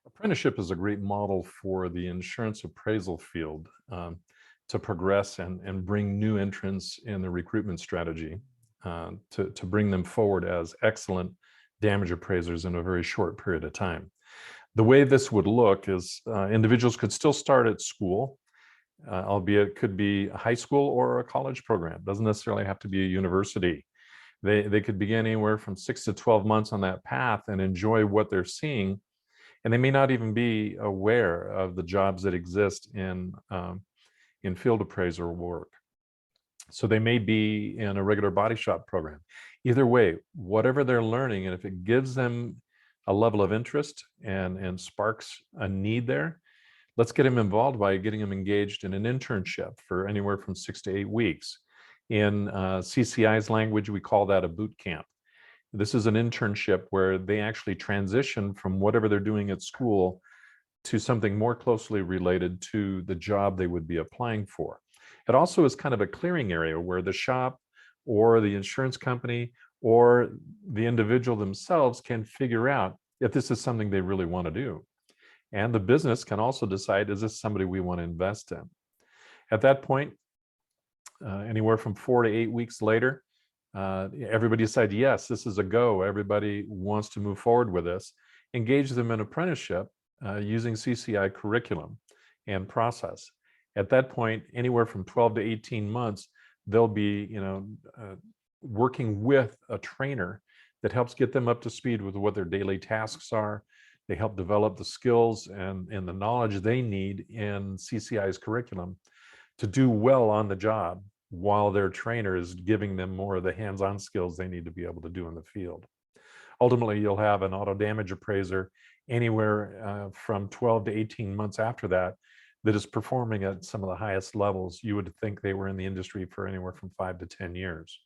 Apprenticeship is a great model for the insurance appraisal field to progress and bring new entrants in the recruitment strategy to bring them forward as excellent damage appraisers in a very short period of time. The way this would look is individuals could still start at school, albeit it could be a high school or a college program. It doesn't necessarily have to be a university. They could begin anywhere from 6 to 12 months on that path and enjoy what they're seeing, and they may not even be aware of the jobs that exist in field appraiser work. So they may be in a regular body shop program. Either way, whatever they're learning, and if it gives them a level of interest and sparks a need there, let's get them involved by getting them engaged in an internship for anywhere from 6 to 8 weeks. In CCI's language, we call that a boot camp. This is an internship where they actually transition from whatever they're doing at school to something more closely related to the job they would be applying for. It also is kind of a clearing area where the shop or the insurance company or the individual themselves can figure out if this is something they really want to do. And the business can also decide, is this somebody we want to invest in? At that point, anywhere from 4 to 8 weeks later, everybody decides, yes, this is a go. Everybody wants to move forward with this. Engage them in apprenticeship using CCI curriculum and process. At that point, anywhere from 12 to 18 months, they'll be working with a trainer that helps get them up to speed with what their daily tasks are. They help develop the skills and the knowledge they need in CCI's curriculum to do well on the job, while their trainer is giving them more of the hands-on skills they need to be able to do in the field. Ultimately, you'll have an auto damage appraiser anywhere from 12 to 18 months after that is performing at some of the highest levels. You would think they were in the industry for anywhere from 5 to 10 years.